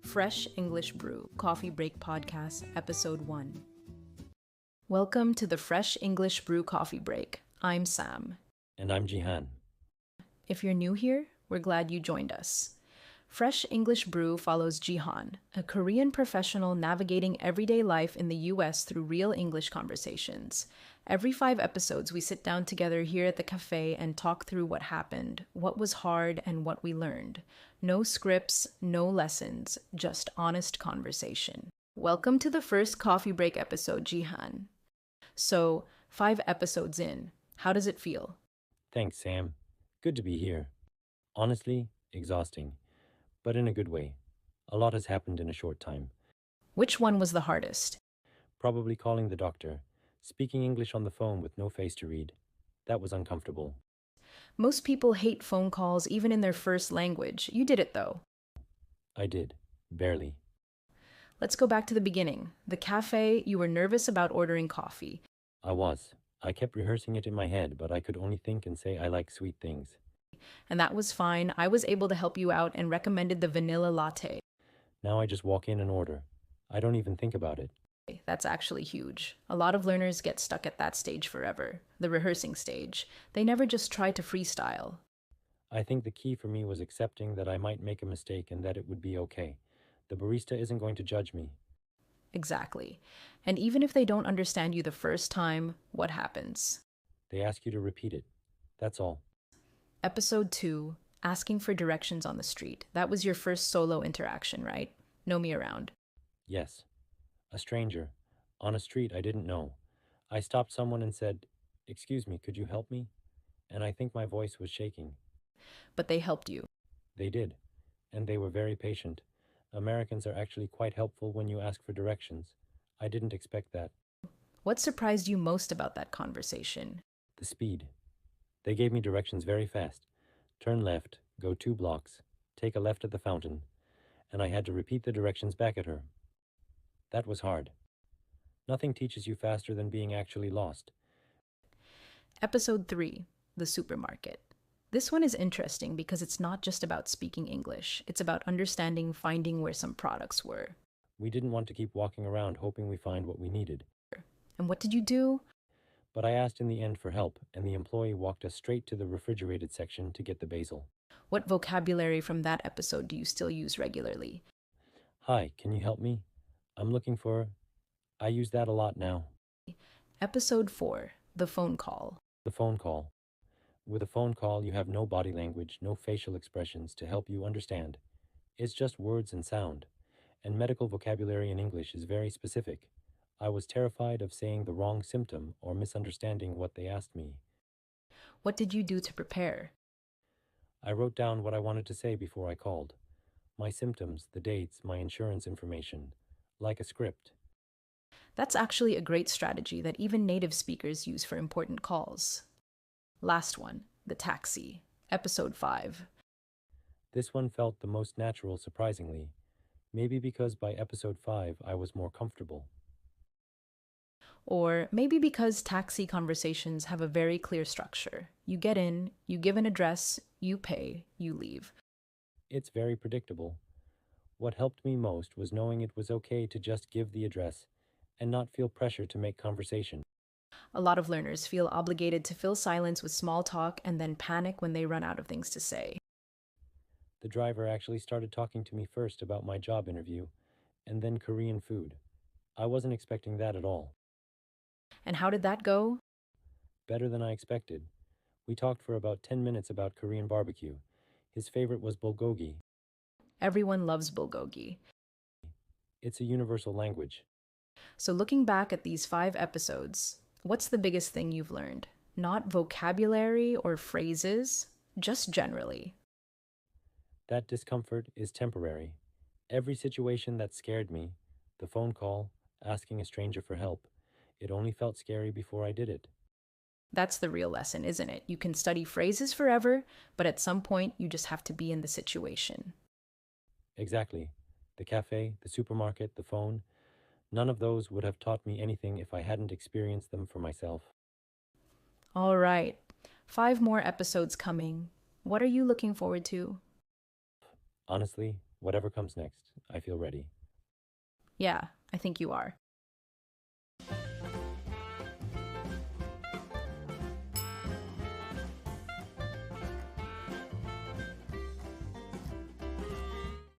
Fresh English Brew Coffee Break Podcast, Episode 1. Welcome to the Fresh English Brew Coffee Break. I'm Sam. And I'm Jihan. If you're new here, we're glad you joined us. Fresh English Brew follows Jihan, a Korean professional navigating everyday life in the US through real English conversations. Every 5 episodes, we sit down together here at the Café and talk through what happened, what was hard, and what we learned. No scripts, no lessons, just honest conversation. Welcome to the first coffee break episode, Jihan. So, 5 episodes in, how does it feel? Thanks, Sam. Good to be here. Honestly, exhausting, but in a good way. A lot has happened in a short time. Which one was the hardest? Probably calling the doctor, speaking English on the phone with no face to read. That was uncomfortable. Most people hate phone calls even in their first language. You did it though. I did. Barely. Let's go back to the beginning. The cafe, you were nervous about ordering coffee. I was. I kept rehearsing it in my head, but I could only think and say I like sweet things. And that was fine. I was able to help you out and recommended the vanilla latte. Now I just walk in and order. I don't even think about it. That's actually huge. A lot of learners get stuck at that stage forever, the rehearsing stage. They never just try to freestyle. I think the key for me was accepting that I might make a mistake and that it would be okay. The barista isn't going to judge me. Exactly. And even if they don't understand you the first time, what happens? They ask you to repeat it. That's all. Episode 2, asking for directions on the street. That was your first solo interaction, right? Know me around. Yes. A stranger. On a street I didn't know. I stopped someone and said, "Excuse me, could you help me?" And I think my voice was shaking. But they helped you. They did. And they were very patient. Americans are actually quite helpful when you ask for directions. I didn't expect that. What surprised you most about that conversation? The speed. They gave me directions very fast. Turn left, go 2 blocks, take a left at the fountain, and I had to repeat the directions back at her. That was hard. Nothing teaches you faster than being actually lost. Episode 3, the supermarket. This one is interesting because it's not just about speaking English. It's about understanding, finding where some products were. We didn't want to keep walking around hoping we find what we needed. And what did you do? But I asked in the end for help, and the employee walked us straight to the refrigerated section to get the basil. What vocabulary from that episode do you still use regularly? Hi, can you help me? I'm looking for... I use that a lot now. Episode 4, the phone call. The phone call. With a phone call, you have no body language, no facial expressions to help you understand. It's just words and sound. And medical vocabulary in English is very specific. I was terrified of saying the wrong symptom or misunderstanding what they asked me. What did you do to prepare? I wrote down what I wanted to say before I called. My symptoms, the dates, my insurance information. Like a script. That's actually a great strategy that even native speakers use for important calls. Last one, the taxi. Episode 5. This one felt the most natural, surprisingly. Maybe because by episode 5 I was more comfortable. Or maybe because taxi conversations have a very clear structure. You get in, you give an address, you pay, you leave. It's very predictable. What helped me most was knowing it was okay to just give the address and not feel pressure to make conversation. A lot of learners feel obligated to fill silence with small talk and then panic when they run out of things to say. The driver actually started talking to me first about my job interview, and then Korean food. I wasn't expecting that at all. And how did that go? Better than I expected. We talked for about 10 minutes about Korean barbecue. His favorite was bulgogi. Everyone loves bulgogi. It's a universal language. So looking back at these 5 episodes, what's the biggest thing you've learned? Not vocabulary or phrases, just generally. That discomfort is temporary. Every situation that scared me, the phone call, asking a stranger for help, it only felt scary before I did it. That's the real lesson, isn't it? You can study phrases forever, but at some point you just have to be in the situation. Exactly. The cafe, the supermarket, the phone, none of those would have taught me anything if I hadn't experienced them for myself. All right, 5 more episodes coming. What are you looking forward to? Honestly, Whatever comes next, I feel ready. Yeah, I think you are.